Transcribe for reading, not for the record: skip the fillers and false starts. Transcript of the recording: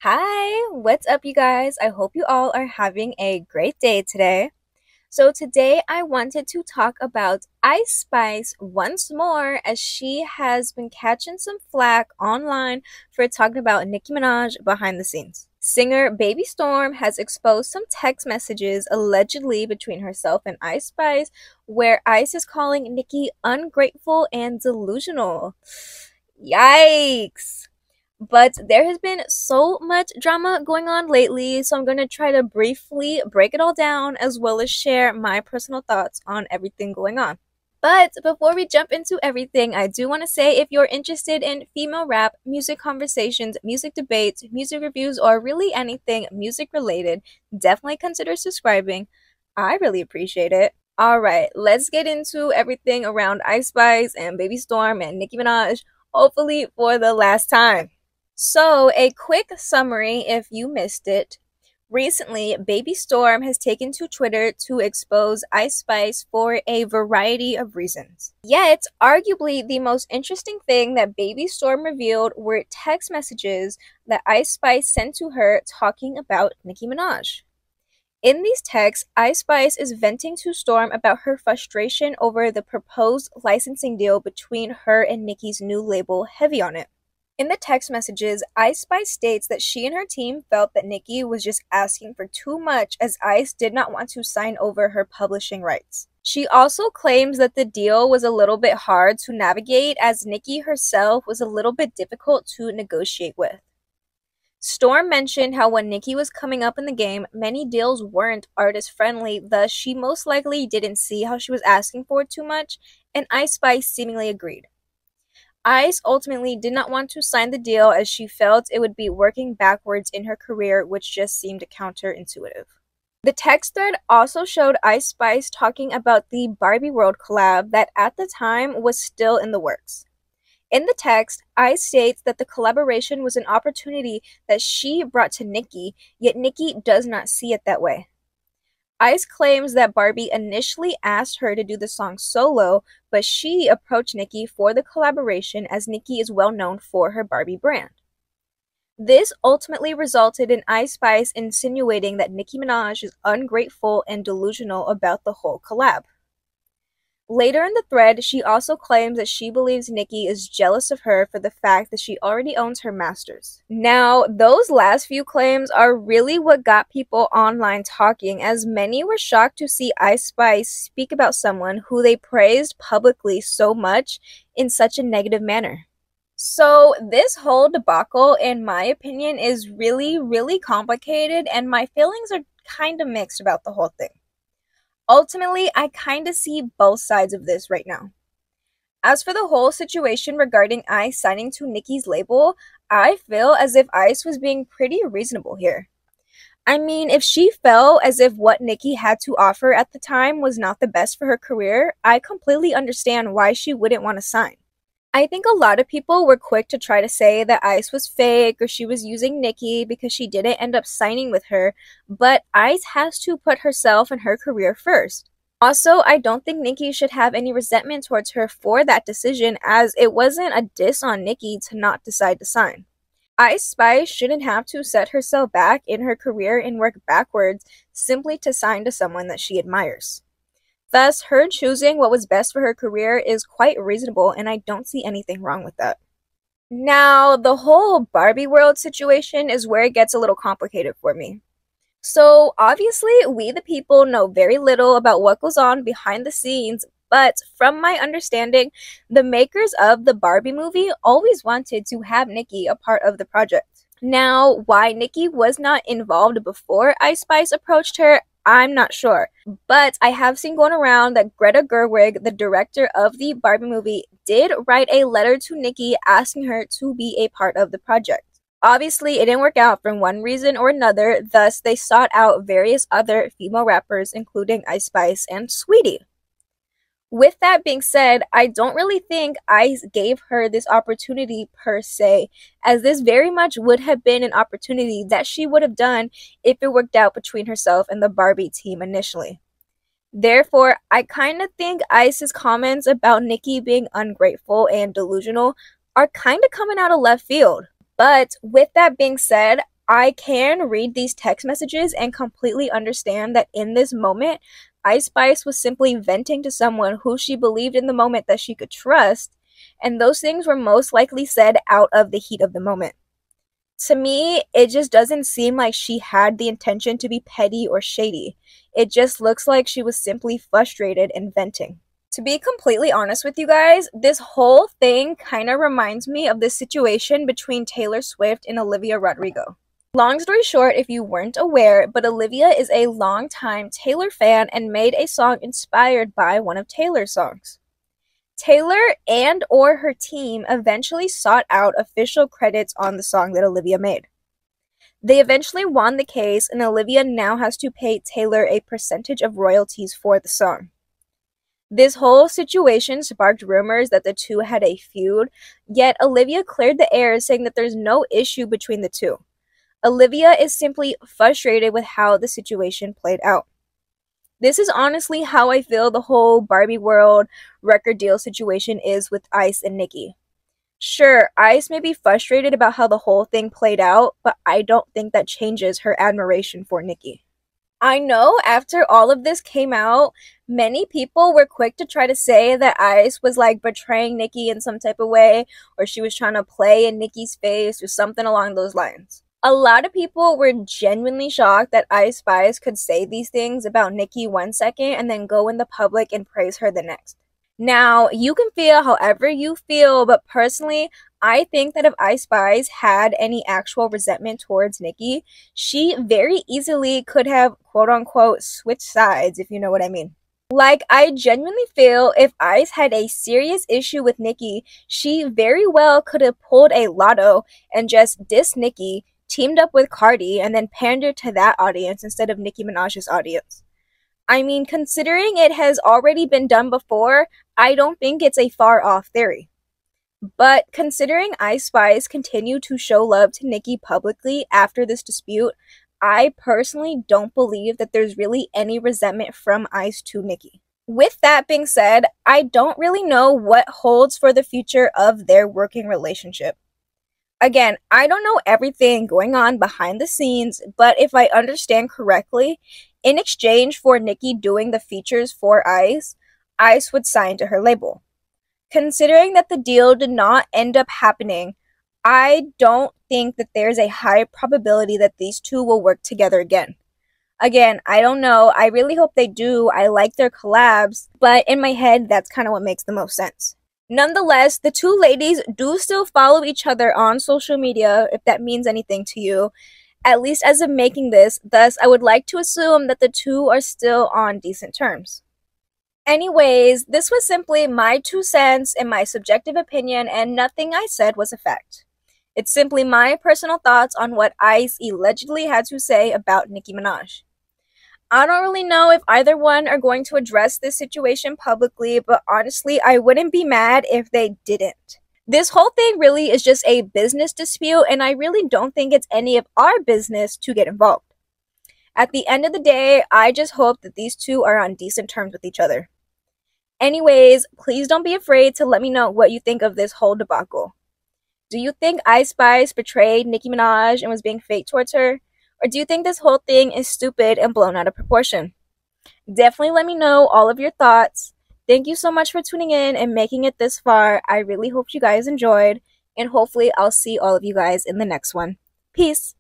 Hi, what's up, you guys? I hope you all are having a great day today. So, today I wanted to talk about Ice Spice once more, as she has been catching some flack online for talking about Nicki Minaj behind the scenes. Singer Baby Storme has exposed some text messages allegedly between herself and Ice Spice, where Ice is calling Nicki ungrateful and delusional. Yikes! But there has been so much drama going on lately, so I'm going to try to briefly break it all down as well as share my personal thoughts on everything going on. But before we jump into everything, I do want to say if you're interested in female rap, music conversations, music debates, music reviews, or really anything music related, definitely consider subscribing. I really appreciate it. Alright, let's get into everything around Ice Spice and Baby Storme and Nicki Minaj, hopefully for the last time. So, a quick summary if you missed it. Recently, Baby Storme has taken to Twitter to expose Ice Spice for a variety of reasons. Yet, arguably the most interesting thing that Baby Storme revealed were text messages that Ice Spice sent to her talking about Nicki Minaj. In these texts, Ice Spice is venting to Storme about her frustration over the proposed licensing deal between her and Nicki's new label, Heavy on It. In the text messages, Ice Spice states that she and her team felt that Nicki was just asking for too much, as Ice did not want to sign over her publishing rights. She also claims that the deal was a little bit hard to navigate, as Nicki herself was a little bit difficult to negotiate with. Storme mentioned how when Nicki was coming up in the game, many deals weren't artist friendly, thus she most likely didn't see how she was asking for too much, and Ice Spice seemingly agreed. Ice ultimately did not want to sign the deal, as she felt it would be working backwards in her career, which just seemed counterintuitive. The text thread also showed Ice Spice talking about the Barbie World collab that at the time was still in the works. In the text, Ice states that the collaboration was an opportunity that she brought to Nicki, yet Nicki does not see it that way. Ice claims that Barbie initially asked her to do the song solo, but she approached Nicki for the collaboration, as Nicki is well known for her Barbie brand. This ultimately resulted in Ice Spice insinuating that Nicki Minaj is ungrateful and delusional about the whole collab. Later in the thread, she also claims that she believes Nicki is jealous of her for the fact that she already owns her masters. Now, those last few claims are really what got people online talking, as many were shocked to see Ice Spice speak about someone who they praised publicly so much in such a negative manner. So, this whole debacle, in my opinion, is really complicated, and my feelings are kind of mixed about the whole thing. Ultimately, I kind of see both sides of this right now. As for the whole situation regarding Ice signing to Nicki's label, I feel as if Ice was being pretty reasonable here. I mean, if she felt as if what Nicki had to offer at the time was not the best for her career, I completely understand why she wouldn't want to sign. I think a lot of people were quick to try to say that Ice was fake or she was using Nicki because she didn't end up signing with her, but Ice has to put herself and her career first. Also, I don't think Nicki should have any resentment towards her for that decision, as it wasn't a diss on Nicki to not decide to sign. Ice Spice shouldn't have to set herself back in her career and work backwards simply to sign to someone that she admires. Thus, her choosing what was best for her career is quite reasonable, and I don't see anything wrong with that. Now, the whole Barbie World situation is where it gets a little complicated for me. So, obviously, we the people know very little about what goes on behind the scenes, but from my understanding, the makers of the Barbie movie always wanted to have Nicki a part of the project. Now, why Nicki was not involved before Ice Spice approached her, I'm not sure, but I have seen going around that Greta Gerwig, the director of the Barbie movie, did write a letter to Nicki asking her to be a part of the project. Obviously, it didn't work out for one reason or another, thus they sought out various other female rappers, including Ice Spice and Saweetie. With that being said, I don't really think Ice gave her this opportunity per se, as this very much would have been an opportunity that she would have done if it worked out between herself and the Barbie team initially. Therefore, I kind of think Ice's comments about Nicki being ungrateful and delusional are kind of coming out of left field. But with that being said, I can read these text messages and completely understand that in this moment, Ice Spice was simply venting to someone who she believed in the moment that she could trust, and those things were most likely said out of the heat of the moment. To me, it just doesn't seem like she had the intention to be petty or shady. It just looks like she was simply frustrated and venting. To be completely honest with you guys, this whole thing kind of reminds me of the situation between Taylor Swift and Olivia Rodrigo. Long story short, if you weren't aware, but Olivia is a longtime Taylor fan and made a song inspired by one of Taylor's songs. Taylor and or her team eventually sought out official credits on the song that Olivia made. They eventually won the case, and Olivia now has to pay Taylor a percentage of royalties for the song. This whole situation sparked rumors that the two had a feud, yet Olivia cleared the air saying that there's no issue between the two. Olivia is simply frustrated with how the situation played out. This is honestly how I feel the whole Barbie World record deal situation is with Ice and Nicki. Sure, Ice may be frustrated about how the whole thing played out, but I don't think that changes her admiration for Nicki. I know after all of this came out, many people were quick to try to say that Ice was like betraying Nicki in some type of way, or she was trying to play in Nicki's face or something along those lines. A lot of people were genuinely shocked that Ice Spice could say these things about Nicki 1 second and then go in the public and praise her the next. Now, you can feel however you feel, but personally, I think that if Ice Spice had any actual resentment towards Nicki, she very easily could have quote-unquote switched sides, if you know what I mean. Like, I genuinely feel if Ice had a serious issue with Nicki, she very well could have pulled a Lotto and just dissed Nicki, teamed up with Cardi, and then pandered to that audience instead of Nicki Minaj's audience. I mean, considering it has already been done before, I don't think it's a far-off theory. But considering Ice Spice continued to show love to Nicki publicly after this dispute, I personally don't believe that there's really any resentment from Ice to Nicki. With that being said, I don't really know what holds for the future of their working relationship. Again, I don't know everything going on behind the scenes, but if I understand correctly, in exchange for Nicki doing the features for Ice, Ice would sign to her label. Considering that the deal did not end up happening, I don't think that there's a high probability that these two will work together again. Again, I don't know. I really hope they do. I like their collabs, but in my head, that's kind of what makes the most sense. Nonetheless, the two ladies do still follow each other on social media, if that means anything to you, at least as of making this. Thus, I would like to assume that the two are still on decent terms. Anyways, this was simply my 2 cents and my subjective opinion, and nothing I said was a fact. It's simply my personal thoughts on what Ice allegedly had to say about Nicki Minaj. I don't really know if either one are going to address this situation publicly, but honestly, I wouldn't be mad if they didn't. This whole thing really is just a business dispute, and I really don't think it's any of our business to get involved. At the end of the day, I just hope that these two are on decent terms with each other. Anyways, please don't be afraid to let me know what you think of this whole debacle. Do you think Ice Spice betrayed Nicki Minaj and was being fake towards her? Or do you think this whole thing is stupid and blown out of proportion? Definitely let me know all of your thoughts. Thank you so much for tuning in and making it this far. I really hope you guys enjoyed, and hopefully I'll see all of you guys in the next one. Peace!